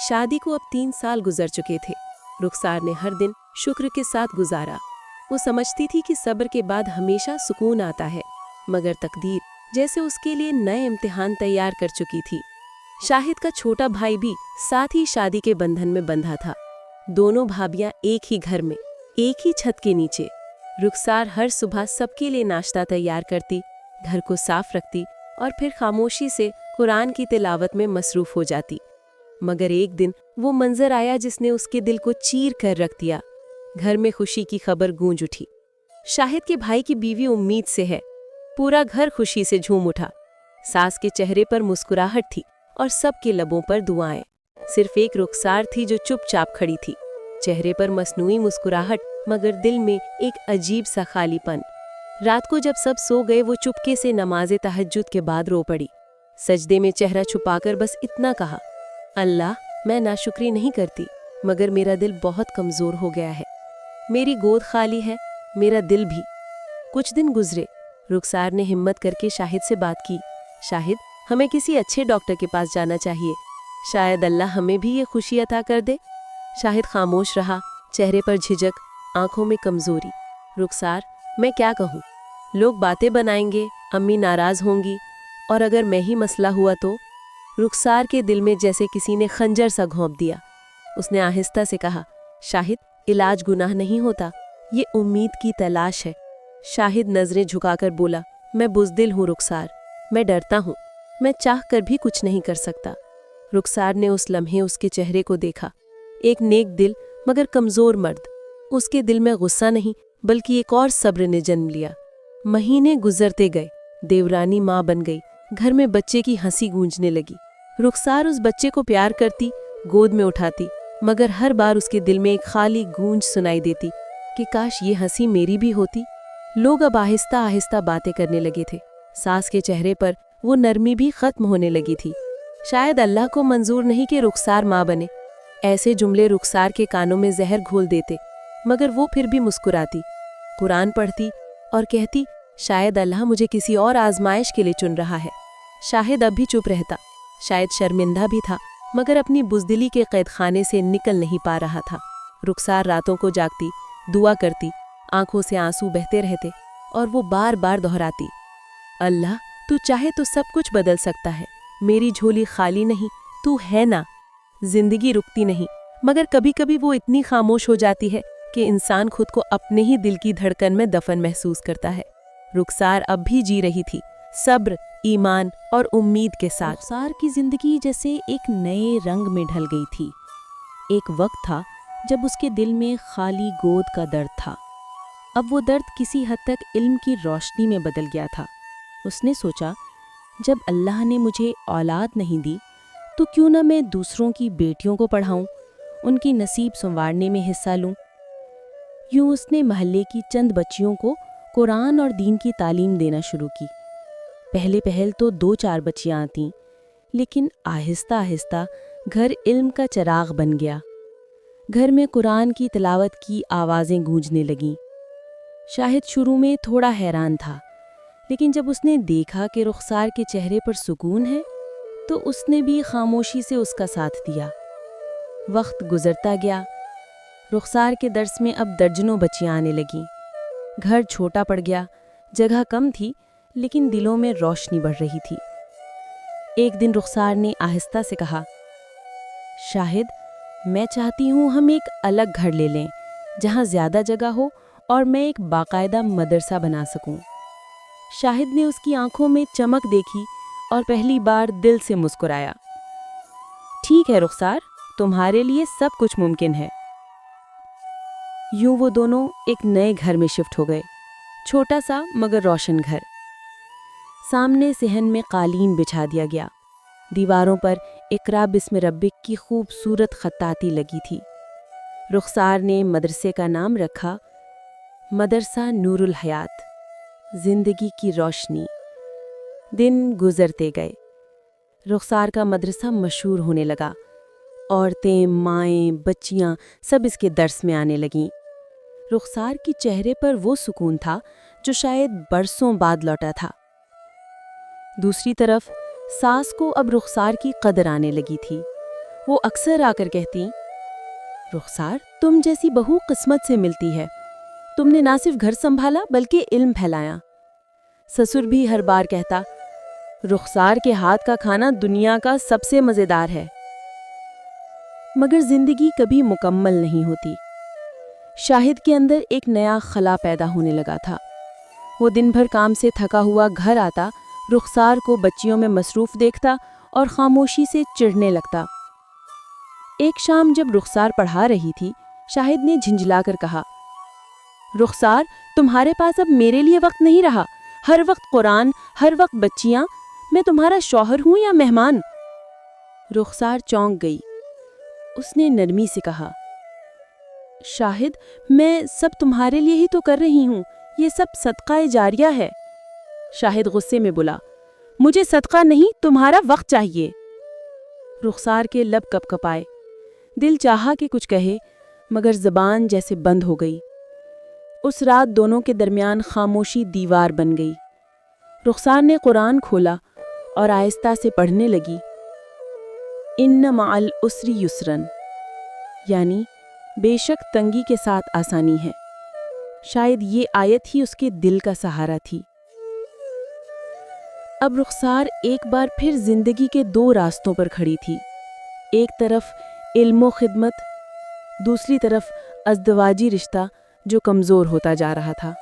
शादी को अब 3 साल गुजर चुके थे। रुखसार ने हर दिन शुक्र के साथ गुजारा। वो समझती थी कि सब्र के बाद हमेशा सुकून आता है, मगर तकदीर जैसे उसके लिए नए इम्तिहान तैयार कर चुकी थी। शाहिद का छोटा भाई भी साथ ही शादी के बंधन में बंधा था। दोनों भाभियां एक ही घर में, एक ही छत के नीचे। रुखसार हर सुबह सबके लिए नाश्ता तैयार करती, घर को साफ रखती और फिर खामोशी से कुरान की तिलावत में मसरूफ हो जाती। मगर एक दिन वो मंजर आया जिसने उसके दिल को चीर कर रख दिया। घर में खुशी की खबर गूंज उठी। शाहिद के भाई की बीवी उम्मीद से है। पूरा घर खुशी से झूम उठा। सास के चेहरे पर मुस्कुराहट थी और सबके लबों पर दुआएं। सिर्फ एक रुखसार थी जो चुपचाप खड़ी थी, चेहरे पर मसनूई मुस्कुराहट मगर दिल में एक अजीब सा खालीपन। रात को जब सब सो गए वो चुपके से नमाज़े तहज्जुद के बाद रो पड़ी। सजदे में चेहरा छुपाकर बस इतना कहा, अल्लाह, मैं नाशुक्री नहीं करती, मगर मेरा दिल बहुत कमज़ोर हो गया है। मेरी गोद खाली है, मेरा दिल भी। कुछ दिन गुजरे। रुखसार ने हिम्मत करके शाहिद से बात की, शाहिद, हमें किसी अच्छे डॉक्टर के पास जाना चाहिए, शायद अल्लाह हमें भी ये खुशी अता कर दे। शाहिद खामोश रहा, चेहरे पर झिझक, आंखों में कमज़ोरी। रुखसार, मैं क्या कहूँ? लोग बातें बनाएंगे, अम्मी नाराज़ होंगी, और अगर मैं ही मसला हुआ तो? रुखसार के दिल में जैसे किसी ने खंजर सा घोंप दिया। उसने आहिस्ता से कहा, शाहिद, इलाज गुनाह नहीं होता, ये उम्मीद की तलाश है। शाहिद नजरें झुकाकर बोला, मैं बुज़दिल हूँ रुखसार, मैं डरता हूँ, मैं चाह कर भी कुछ नहीं कर सकता। रुखसार ने उस लम्हे उसके चेहरे को देखा। एक नेक दिल मगर कमज़ोर मर्द। उसके दिल में गुस्सा नहीं बल्कि एक और सब्र ने जन्म लिया। महीने गुजरते गए। देवरानी माँ बन गई। घर में बच्चे की हंसी गूंजने लगी। रुखसार उस बच्चे को प्यार करती, गोद में उठाती, मगर हर बार उसके दिल में एक खाली गूंज सुनाई देती कि काश ये हंसी मेरी भी होती। लोग अब आहिस्ता आहिस्ता बातें करने लगे थे। सास के चेहरे पर वो नरमी भी खत्म होने लगी थी। शायद अल्लाह को मंजूर नहीं कि रुखसार माँ बने। ऐसे जुमले रुखसार के कानों में जहर घोल देते, मगर वो फिर भी मुस्कुराती, कुरान पढ़ती और कहती, शायद अल्लाह मुझे किसी और आजमाइश के लिए चुन रहा है। शाहिद अब भी चुप रहता, शायद शर्मिंदा भी था, मगर अपनी बुज़दिली के कैदखाने से निकल नहीं पा रहा था। रुखसार रातों को जागती, दुआ करती, आंखों से आंसू बहते रहते और वो बार बार दोहराती, अल्लाह, तू चाहे तो सब कुछ बदल सकता है, मेरी झोली खाली नहीं, तू है ना। जिंदगी रुकती नहीं, मगर कभी कभी वो इतनी खामोश हो जाती है कि इंसान खुद को अपने ही दिल की धड़कन में दफन महसूस करता है। रुखसार अब भी जी रही थी, सब्र, ईमान और उम्मीद के साथ। रुखसार की जिंदगी जैसे एक नए रंग में ढल गई थी। एक वक्त था जब उसके दिल में खाली गोद का दर्द था। अब वो दर्द किसी हद तक इल्म की रोशनी में बदल गया था। उसने सोचा, जब अल्लाह ने मुझे औलाद नहीं दी तो क्यों न मैं दूसरों की बेटियों को पढ़ाऊं, उनकी नसीब संवारने में हिस्सा लूं। यूं उसने महल्ले की चंद बच्चियों को कुरान और दीन की तालीम देना शुरू की। पहले पहल तो 2-4 बच्चियां आतीं, लेकिन आहिस्ता आहिस्ता घर इल्म का चिराग बन गया। घर में कुरान की तिलावत की आवाज़ें गूंजने लगीं। शाहिद शुरू में थोड़ा हैरान था, लेकिन जब उसने देखा कि रुखसार के चेहरे पर सुकून है तो उसने भी खामोशी से उसका साथ दिया। वक्त गुजरता गया। रुखसार के दर्स में अब दर्जनों बच्चियां आने लगीं। घर छोटा पड़ गया, जगह कम थी, लेकिन दिलों में रोशनी बढ़ रही थी। एक दिन रुखसार ने आहिस्ता से कहा, शाहिद, मैं चाहती हूँ हम एक अलग घर ले लें, जहाँ ज़्यादा जगह हो और मैं एक बाकायदा मदरसा बना सकूँ। शाहिद ने उसकी आंखों में चमक देखी और पहली बार दिल से मुस्कुराया। ठीक है रुखसार, तुम्हारे लिए सब कुछ मुमकिन है। यूं वो दोनों एक नए घर में शिफ्ट हो गए, छोटा सा मगर रोशन घर। सामने सेहन में कालीन बिछा दिया गया। दीवारों पर इकरा बिस्म रब्बिक की खूबसूरत खत्ताती लगी थी। रुखसार ने मदरसे का नाम रखा मदरसा नूरुल हयात, जिंदगी की रोशनी। दिन गुजरते गए। रुखसार का मदरसा मशहूर होने लगा। औरतें, माएँ, बच्चियाँ सब इसके दर्स में आने लगीं। रुखसार के चेहरे पर वो सुकून था जो शायद बरसों बाद लौटा था। दूसरी तरफ सास को अब रुखसार की कदर आने लगी थी। وہ اکثر آ کر کہتی، رخسار تم جیسی بہو قسمت سے ملتی ہے، تم نے نہ صرف گھر سنبھالا بلکہ علم پھیلایا۔ سسر بھی ہر بار کہتا، رخسار کے ہاتھ کا کھانا دنیا کا سب سے مزیدار ہے۔ مگر زندگی کبھی مکمل نہیں ہوتی۔ شاہد کے اندر ایک نیا خلا پیدا ہونے لگا تھا۔ وہ دن بھر کام سے تھکا ہوا گھر آتا، رخسار کو بچیوں میں مصروف دیکھتا اور خاموشی سے چڑھنے لگتا۔ ایک شام جب رخسار پڑھا رہی تھی، شاہد نے جھنجھلا کر کہا، رخسار تمہارے پاس اب میرے لیے وقت نہیں رہا، ہر وقت قرآن، ہر وقت بچیاں، میں تمہارا شوہر ہوں یا مہمان؟ رخسار چونک گئی۔ اس نے نرمی سے کہا، شاہد میں سب تمہارے لیے ہی تو کر رہی ہوں، یہ سب صدقہ جاریہ ہے۔ شاہد غصے میں بولا، مجھے صدقہ نہیں، تمہارا وقت چاہیے۔ رخسار کے لب کپ کپائے، دل چاہا کہ کچھ کہے مگر زبان جیسے بند ہو گئی۔ اس رات دونوں کے درمیان خاموشی دیوار بن گئی۔ رخسار نے قرآن کھولا اور آہستہ سے پڑھنے لگی، ان مع العسر یسرا، یعنی بے شک تنگی کے ساتھ آسانی ہے۔ شاید یہ آیت ہی اس کے دل کا سہارا تھی۔ اب رخسار ایک بار پھر زندگی کے دو راستوں پر کھڑی تھی، ایک طرف علم و خدمت، دوسری طرف ازدواجی رشتہ جو کمزور ہوتا جا رہا تھا۔